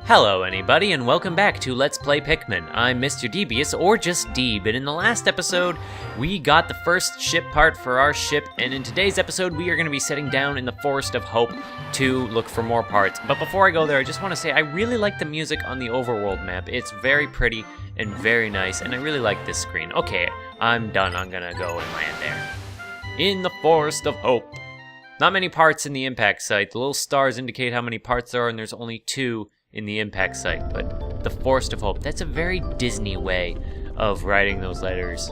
Hello anybody, and welcome back to Let's Play Pikmin. I'm Mr. Devious, or just Deeb, and in the last episode, we got the first ship part for our ship, and in today's episode, we are going to be setting down in the Forest of Hope to look for more parts. But before I go there, I just want to say I really like the music on the overworld map. It's very pretty and very nice, and I really like this screen. Okay, I'm done. I'm going to go and land there. In the Forest of Hope. Not many parts in the impact site. The little stars indicate how many parts there are, and there's only 2 in the impact site, but the Forest of Hope, that's a very Disney way of writing those letters.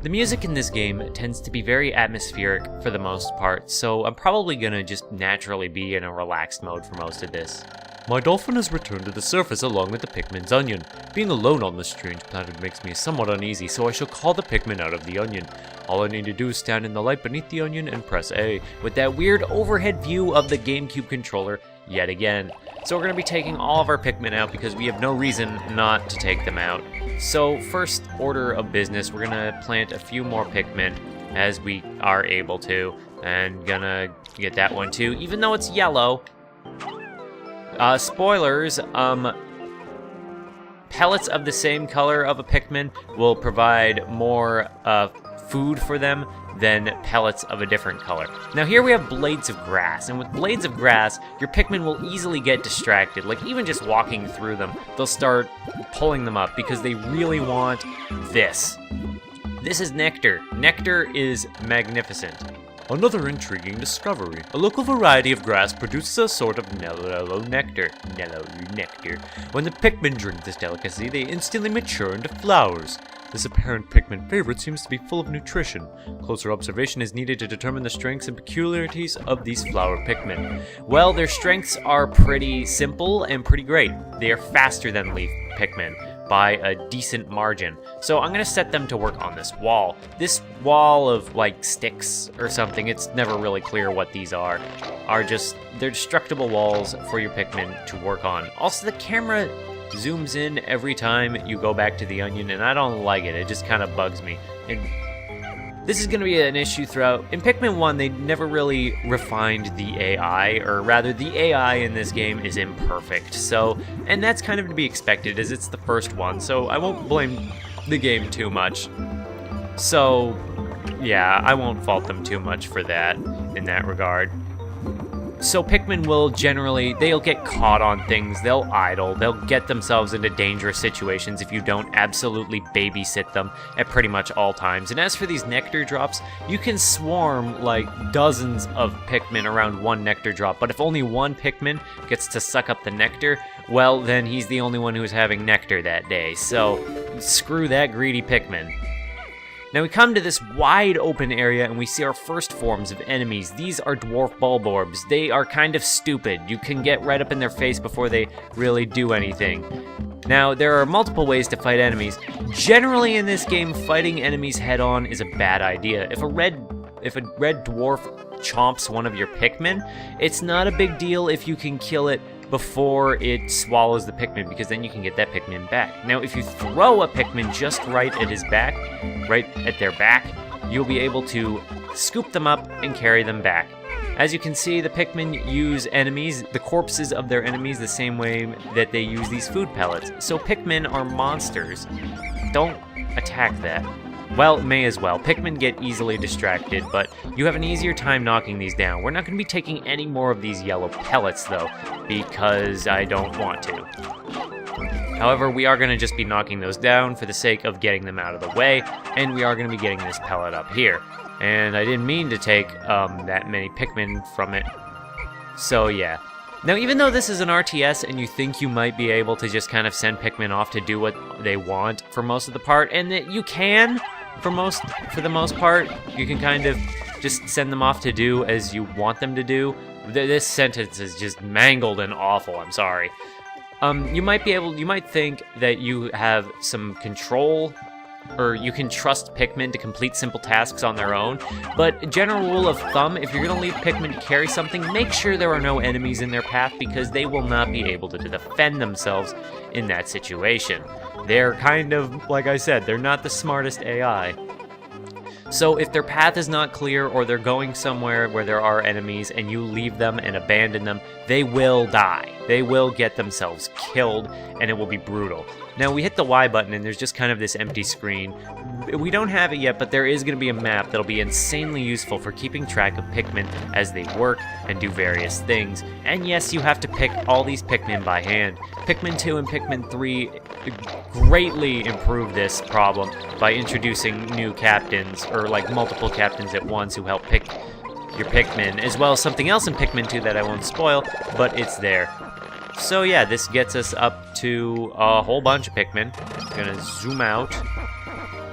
The music in this game tends to be very atmospheric for the most part, so I'm probably gonna just naturally be in a relaxed mode for most of this. My dolphin has returned to the surface along with the Pikmin's onion. Being alone on this strange planet makes me somewhat uneasy, so I shall call the Pikmin out of the onion. All I need to do is stand in the light beneath the onion and press A, with that weird overhead view of the GameCube controller yet again. So we're going to be taking all of our Pikmin out because we have no reason not to take them out. So first order of business, we're going to plant a few more Pikmin as we are able to. And gonna get that one too, even though it's yellow. Spoilers, pellets of the same color of a Pikmin will provide more food for them than pellets of a different color. Now here we have blades of grass, and with blades of grass, your Pikmin will easily get distracted. Like even just walking through them, they'll start pulling them up because they really want this. This is nectar. Nectar is magnificent. Another intriguing discovery. A local variety of grass produces a sort of mellow nectar. Mellow nectar. When the Pikmin drink this delicacy, they instantly mature into flowers. This apparent Pikmin favorite seems to be full of nutrition. Closer observation is needed to determine the strengths and peculiarities of these flower Pikmin. Well, their strengths are pretty simple and pretty great. They are faster than leaf Pikmin by a decent margin. So I'm gonna set them to work on this wall. This wall of like sticks or something, it's never really clear what these are just, they're destructible walls for your Pikmin to work on. Also, the camera zooms in every time you go back to the onion, and I don't like it. It just kind of bugs me. And this is going to be an issue throughout. In Pikmin 1, they never really refined the AI, or rather, the AI in this game is imperfect. So, and that's kind of to be expected, as it's the first one, so I won't blame the game too much. So, yeah, I won't fault them too much for that, in that regard. So Pikmin will generally, they'll get caught on things, they'll idle, they'll get themselves into dangerous situations if you don't absolutely babysit them at pretty much all times. And as for these nectar drops, you can swarm like dozens of Pikmin around one nectar drop, but if only one Pikmin gets to suck up the nectar, well then he's the only one who's having nectar that day. So screw that greedy Pikmin. Now we come to this wide open area and we see our first forms of enemies. These are dwarf bulborbs. They are kind of stupid. You can get right up in their face before they really do anything. Now there are multiple ways to fight enemies. Generally in this game, fighting enemies head on is a bad idea. If a red dwarf chomps one of your Pikmin, it's not a big deal if you can kill it before it swallows the Pikmin, because then you can get that Pikmin back. Now, if you throw a Pikmin just right at his back, right at their back, you'll be able to scoop them up and carry them back. As you can see, the Pikmin use enemies, the corpses of their enemies, the same way that they use these food pellets. So Pikmin are monsters. Don't attack that. Well, may as well. Pikmin get easily distracted, but you have an easier time knocking these down. We're not going to be taking any more of these yellow pellets, though, because I don't want to. However, we are going to just be knocking those down for the sake of getting them out of the way, and we are going to be getting this pellet up here. And I didn't mean to take that many Pikmin from it, so yeah. Now, even though this is an RTS and you think you might be able to just kind of send Pikmin off to do what they want for most of the part, and that you can, for the most part, you can kind of just send them off to do as you want them to do. This sentence is just mangled and awful, I'm sorry. You might think that you have some control, or you can trust Pikmin to complete simple tasks on their own, but general rule of thumb, if you're going to leave Pikmin to carry something, make sure there are no enemies in their path, because they will not be able to defend themselves in that situation. They're kind of, like I said, they're not the smartest AI. So if their path is not clear or they're going somewhere where there are enemies and you leave them and abandon them, they will die. They will get themselves killed, and it will be brutal. Now, we hit the Y button and there's just kind of this empty screen. We don't have it yet, but there is going to be a map that'll be insanely useful for keeping track of Pikmin as they work and do various things. And yes, you have to pick all these Pikmin by hand. Pikmin 2 and Pikmin 3 greatly improve this problem by introducing new captains, or like multiple captains at once who help pick your Pikmin, as well as something else in Pikmin 2 that I won't spoil, but it's there. So yeah, this gets us up to a whole bunch of Pikmin. Gonna zoom out,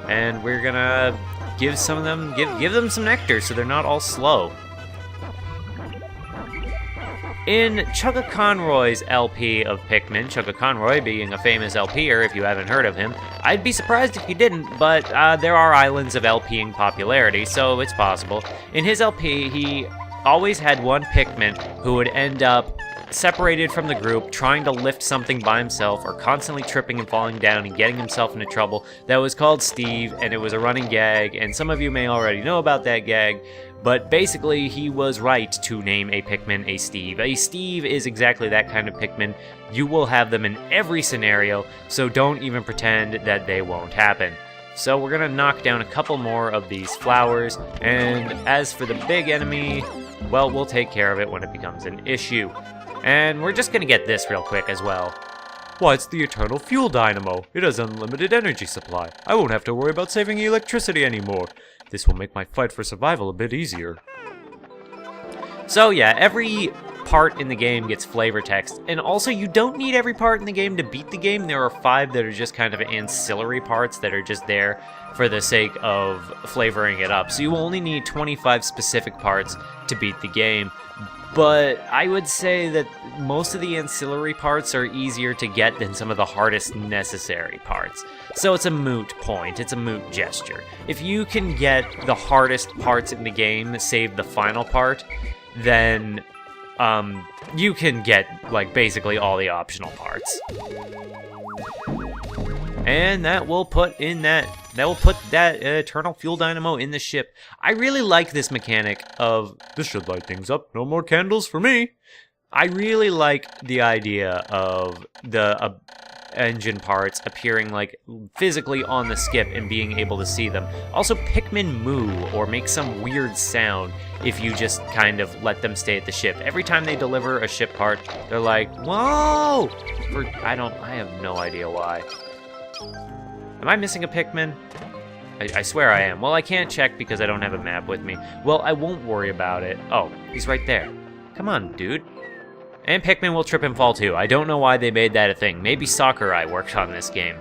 and we're gonna give some of them, give them some nectar so they're not all slow. In Chugga Conroy's LP of Pikmin, Chugga Conroy being a famous LPer if you haven't heard of him, I'd be surprised if you didn't, but there are islands of LPing popularity, so it's possible. In his LP, he always had one Pikmin who would end up separated from the group, trying to lift something by himself, or constantly tripping and falling down and getting himself into trouble. That was called Steve, and it was a running gag, and some of you may already know about that gag, but basically he was right to name a Pikmin a Steve. A Steve is exactly that kind of Pikmin. You will have them in every scenario, so don't even pretend that they won't happen. So we're gonna knock down a couple more of these flowers, and as for the big enemy, well, we'll take care of it when it becomes an issue. And we're just gonna get this real quick as well. Why, it's the Eternal Fuel Dynamo. It has unlimited energy supply. I won't have to worry about saving electricity anymore. This will make my fight for survival a bit easier. So yeah, every part in the game gets flavor text, and also you don't need every part in the game to beat the game. There are 5 that are just kind of ancillary parts that are just there for the sake of flavoring it up. So you only need 25 specific parts to beat the game. But I would say that most of the ancillary parts are easier to get than some of the hardest necessary parts. So it's a moot point, it's a moot gesture. If you can get the hardest parts in the game, save the final part, then you can get like basically all the optional parts. And that will put that Eternal Fuel Dynamo in the ship. I really like this mechanic of, this should light things up, no more candles for me. I really like the idea of the engine parts appearing like physically on the skip and being able to see them. Also, Pikmin moo or make some weird sound if you just kind of let them stay at the ship. Every time they deliver a ship part, they're like, whoa! I have no idea why. Am I missing a Pikmin? I swear I am. Well, I can't check because I don't have a map with me. Well, I won't worry about it. Oh, he's right there. Come on, dude. And Pikmin will trip and fall too. I don't know why they made that a thing. Maybe Sakurai worked on this game.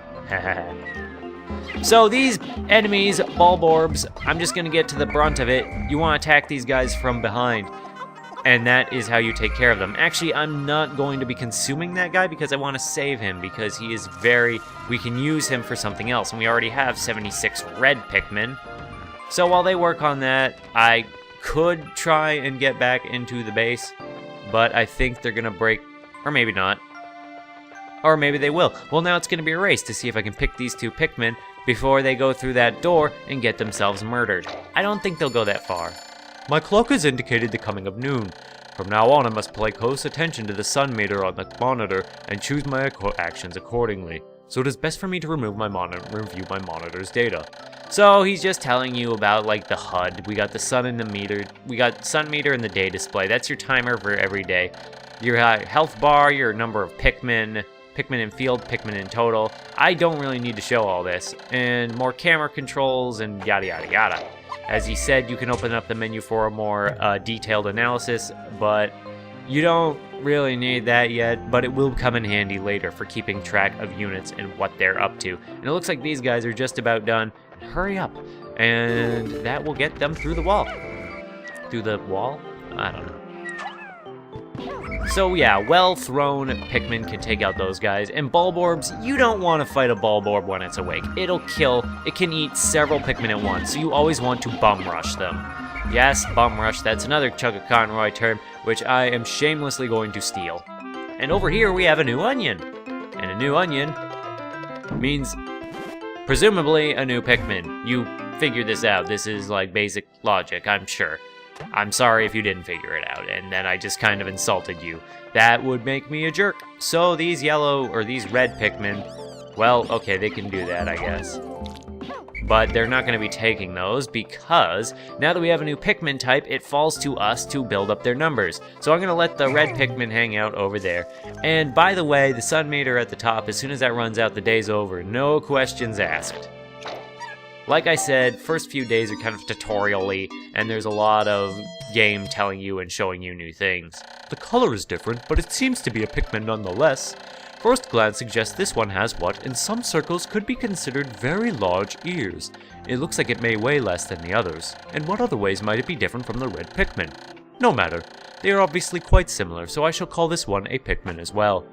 So these enemies, Bulborbs, I'm just gonna get to the brunt of it. You want to attack these guys from behind. And that is how you take care of them. Actually, I'm not going to be consuming that guy because I want to save him because he is we can use him for something else. And we already have 76 red Pikmin. So while they work on that, I could try and get back into the base. But I think they're going to break, or maybe not. Or maybe they will. Well, now it's going to be a race to see if I can pick these 2 Pikmin before they go through that door and get themselves murdered. I don't think they'll go that far. My clock has indicated the coming of noon. From now on, I must pay close attention to the sun meter on the monitor and choose my actions accordingly. So it is best for me to review my monitor's data. So he's just telling you about like the HUD. We got the sun and the meter. We got sun meter and the day display. That's your timer for every day. Your health bar, your number of Pikmin in field, Pikmin in total. I don't really need to show all this. And more camera controls and yada yada yada. As he said, you can open up the menu for a more detailed analysis, but you don't really need that yet, but it will come in handy later for keeping track of units and what they're up to. And it looks like these guys are just about done. Hurry up, and that will get them through the wall. Through the wall? I don't know. So yeah, well-thrown Pikmin can take out those guys, and Bulborbs, you don't want to fight a Bulborb when it's awake. It can eat several Pikmin at once, so you always want to bum rush them. Yes, bum rush, that's another Chugga Conroy term, which I am shamelessly going to steal. And over here we have a new onion. And a new onion means, presumably, a new Pikmin. You figured this out. This is like basic logic, I'm sure. I'm sorry if you didn't figure it out, and then I just kind of insulted you. That would make me a jerk. So these yellow, or these red Pikmin, well, okay, they can do that, I guess. But they're not going to be taking those because now that we have a new Pikmin type, it falls to us to build up their numbers. So I'm going to let the red Pikmin hang out over there. And by the way, the sun meter at the top, as soon as that runs out, the day's over. No questions asked. Like I said, first few days are kind of tutorial-y, and there's a lot of game telling you and showing you new things. The color is different, but it seems to be a Pikmin nonetheless. First glance suggests this one has what, in some circles, could be considered very large ears. It looks like it may weigh less than the others. In what other ways might it be different from the red Pikmin? No matter. They are obviously quite similar, so I shall call this one a Pikmin as well.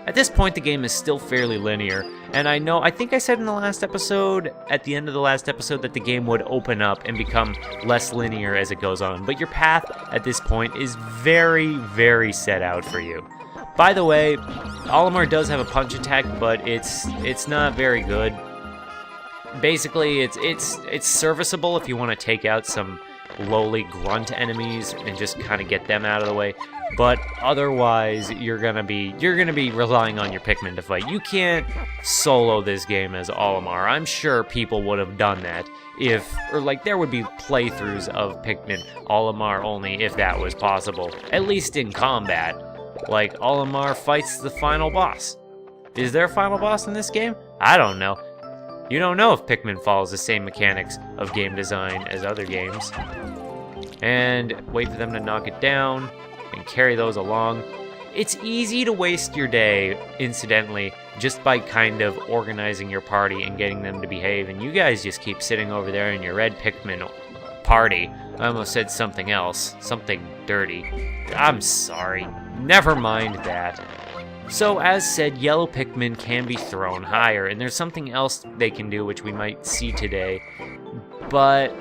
At this point, the game is still fairly linear, and I think I said in the last episode, at the end of the last episode, that the game would open up and become less linear as it goes on, but your path at this point is very, very set out for you. By the way, Olimar does have a punch attack, but it's not very good. Basically, it's serviceable if you want to take out some lowly grunt enemies and just kind of get them out of the way. But otherwise, you're gonna be relying on your Pikmin to fight. You can't solo this game as Olimar. I'm sure people would have done that there would be playthroughs of Pikmin Olimar only if that was possible. At least in combat. Like, Olimar fights the final boss. Is there a final boss in this game? I don't know. You don't know if Pikmin follows the same mechanics of game design as other games. And wait for them to knock it down and carry those along. It's easy to waste your day, incidentally, just by kind of organizing your party and getting them to behave, and you guys just keep sitting over there in your red Pikmin party. I almost said something else, something dirty. I'm sorry. Never mind that. So, as said, yellow Pikmin can be thrown higher, and there's something else they can do which we might see today, but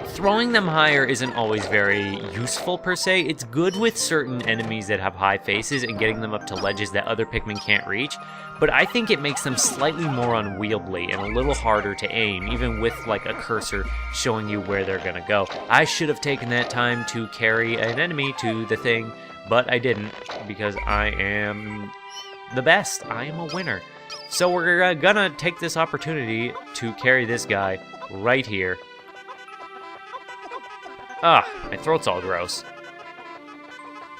throwing them higher isn't always very useful per se. It's good with certain enemies that have high faces and getting them up to ledges that other Pikmin can't reach, but I think it makes them slightly more unwieldy and a little harder to aim, even with like a cursor showing you where they're gonna go. I should have taken that time to carry an enemy to the thing, but I didn't, because I am the best. I am a winner. So we're gonna take this opportunity to carry this guy right here. My throat's all gross.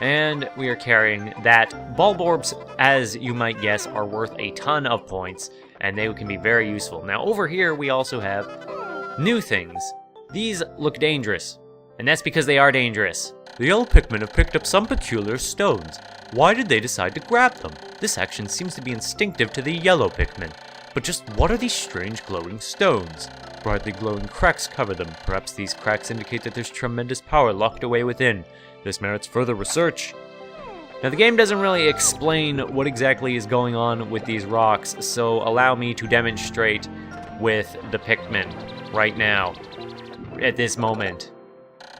And we are carrying that. Bulborbs, as you might guess, are worth a ton of points, and they can be very useful. Now, over here, we also have new things. These look dangerous, and that's because they are dangerous. The yellow Pikmin have picked up some peculiar stones. Why did they decide to grab them? This action seems to be instinctive to the yellow Pikmin. But just what are these strange glowing stones? Brightly glowing cracks cover them. Perhaps these cracks indicate that there's tremendous power locked away within. This merits further research. Now, the game doesn't really explain what exactly is going on with these rocks, so allow me to demonstrate with the Pikmin right now, at this moment.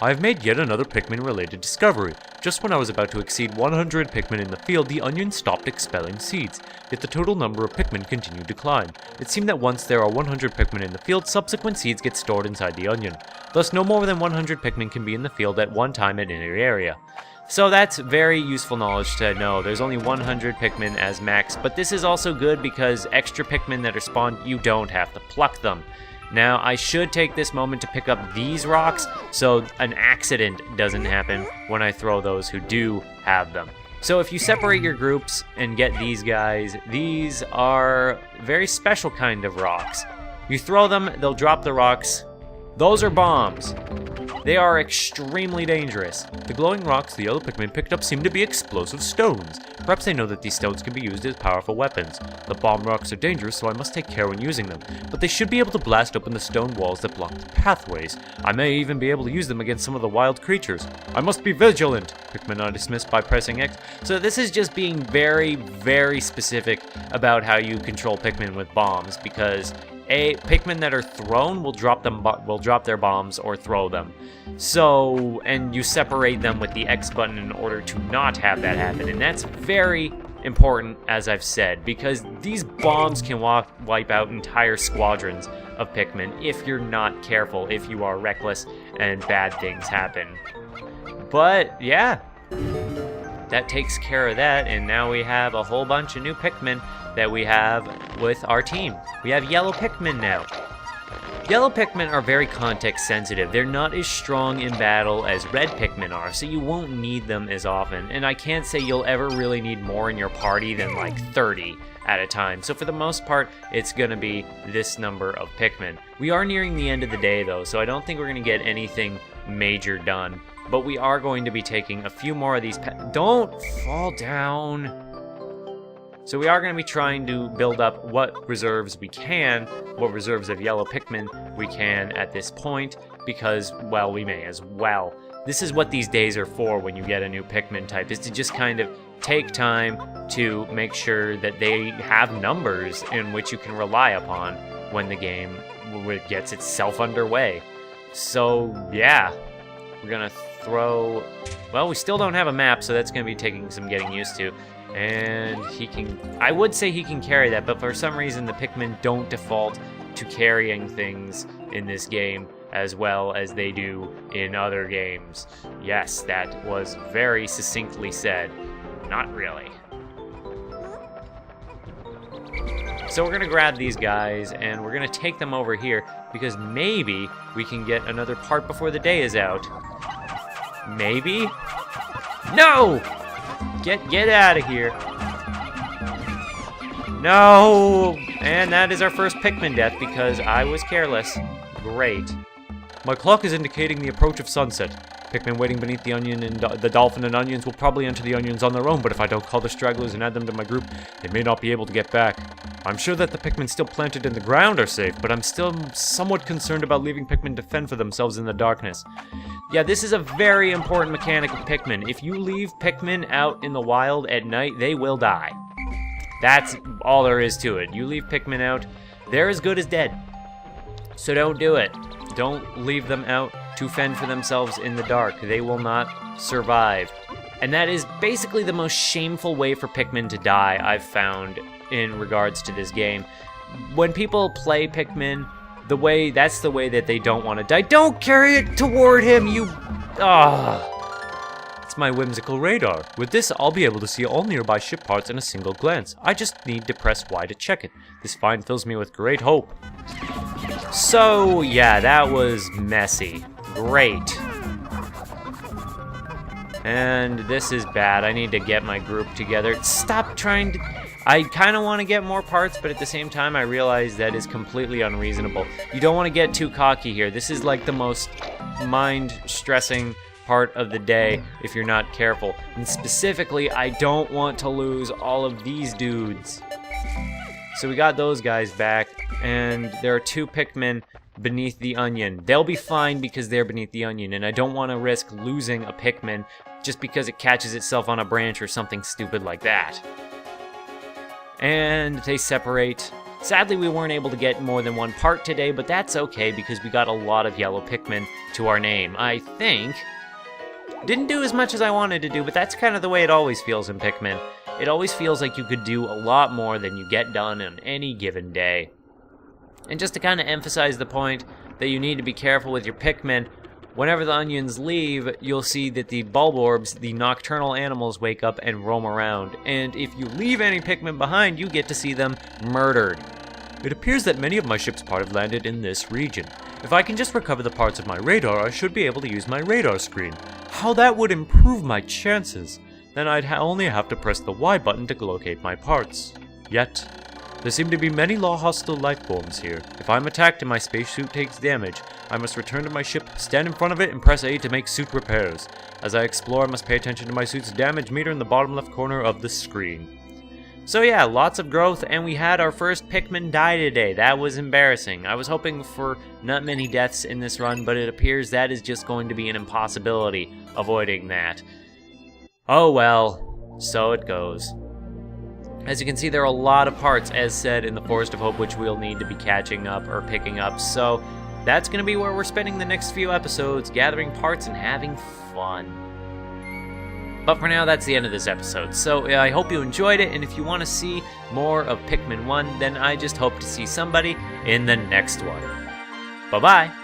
I've made yet another Pikmin-related discovery. Just when I was about to exceed 100 Pikmin in the field, the onion stopped expelling seeds, yet the total number of Pikmin continued to climb. It seemed that once there are 100 Pikmin in the field, subsequent seeds get stored inside the onion. Thus, no more than 100 Pikmin can be in the field at one time at any area. So that's very useful knowledge to know. There's only 100 Pikmin as max, but this is also good because extra Pikmin that are spawned, you don't have to pluck them. Now, I should take this moment to pick up these rocks so an accident doesn't happen when I throw those who do have them. So if you separate your groups and get these guys, these are very special kind of rocks. You throw them, they'll drop the rocks. Those are bombs. They are extremely dangerous. The glowing rocks the yellow Pikmin picked up seem to be explosive stones. Perhaps they know that these stones can be used as powerful weapons. The bomb rocks are dangerous, so I must take care when using them. But they should be able to blast open the stone walls that block the pathways. I may even be able to use them against some of the wild creatures. I must be vigilant! Pikmin are dismissed by pressing X. So this is just being very, very specific about how you control Pikmin with bombs, because Pikmin that are thrown will drop their bombs or throw them. So, and you separate them with the X button in order to not have that happen, and that's very, important, as I've said, because these bombs can wipe out entire squadrons of Pikmin if you're not careful, if you are reckless and bad things happen. But yeah, that takes care of that, and now we have a whole bunch of new Pikmin that we have with our team. We have yellow Pikmin now. Yellow Pikmin are very context sensitive. They're not as strong in battle as red Pikmin are, so you won't need them as often. And I can't say you'll ever really need more in your party than like 30 at a time. So for the most part, it's gonna be this number of Pikmin. We are nearing the end of the day though, so I don't think we're gonna get anything major done. But we are going to be taking a few more of these Don't fall down! So we are going to be trying to build up what reserves we can, what reserves of yellow Pikmin we can at this point, because, well, we may as well. This is what these days are for when you get a new Pikmin type, is to just kind of take time to make sure that they have numbers in which you can rely upon when the game gets itself underway. So, yeah, we're going to throw... Well, we still don't have a map, so that's going to be taking some getting used to. And he can... I would say he can carry that, but for some reason the Pikmin don't default to carrying things in this game as well as they do in other games. Yes, that was very succinctly said. Not really. So we're going to grab these guys, and we're going to take them over here, because maybe we can get another part before the day is out. Maybe? No! Get out of here. No! And that is our first Pikmin death because I was careless. Great. My clock is indicating the approach of sunset. Pikmin waiting beneath the onion and the dolphin and onions will probably enter the onions on their own, but if I don't call the stragglers and add them to my group, they may not be able to get back. I'm sure that the Pikmin still planted in the ground are safe, but I'm still somewhat concerned about leaving Pikmin to fend for themselves in the darkness. Yeah, this is a very important mechanic of Pikmin. If you leave Pikmin out in the wild at night, they will die. That's all there is to it. You leave Pikmin out, they're as good as dead. So don't do it. Don't leave them out to fend for themselves in the dark. They will not survive. And that is basically the most shameful way for Pikmin to die I've found in regards to this game. When people play Pikmin, that's the way that they don't want to die. Don't carry it toward him, you... It's my whimsical radar. With this, I'll be able to see all nearby ship parts in a single glance. I just need to press Y to check it. This find fills me with great hope. So, yeah, that was messy. Great. And this is bad. I need to get my group together. Stop trying to... I kind of want to get more parts, but at the same time, I realize that is completely unreasonable. You don't want to get too cocky here. This is like the most mind-stressing part of the day if you're not careful. And specifically, I don't want to lose all of these dudes. So we got those guys back, and there are 2 Pikmin beneath the onion. They'll be fine because they're beneath the onion, and I don't want to risk losing a Pikmin just because it catches itself on a branch or something stupid like that. And they separate. Sadly, we weren't able to get more than 1 part today, but that's okay because we got a lot of yellow Pikmin to our name. I think. Didn't do as much as I wanted to do, but that's kind of the way it always feels in Pikmin. It always feels like you could do a lot more than you get done on any given day. And just to kind of emphasize the point that you need to be careful with your Pikmin, whenever the onions leave, you'll see that the Bulborbs, the nocturnal animals, wake up and roam around. And if you leave any Pikmin behind, you get to see them murdered. It appears that many of my ship's parts have landed in this region. If I can just recover the parts of my radar, I should be able to use my radar screen. How that would improve my chances. Then I'd only have to press the Y button to locate my parts. Yet, there seem to be many hostile life forms here. If I'm attacked and my spacesuit takes damage, I must return to my ship, stand in front of it, and press A to make suit repairs. As I explore, I must pay attention to my suit's damage meter in the bottom left corner of the screen. So yeah, lots of growth, and we had our first Pikmin die today. That was embarrassing. I was hoping for not many deaths in this run, but it appears that is just going to be an impossibility, avoiding that. Oh well, so it goes. As you can see, there are a lot of parts, as said, in the Forest of Hope, which we'll need to be catching up or picking up, so that's going to be where we're spending the next few episodes, gathering parts and having fun. But for now, that's the end of this episode. So I hope you enjoyed it, and if you want to see more of Pikmin 1, then I just hope to see somebody in the next one. Bye-bye!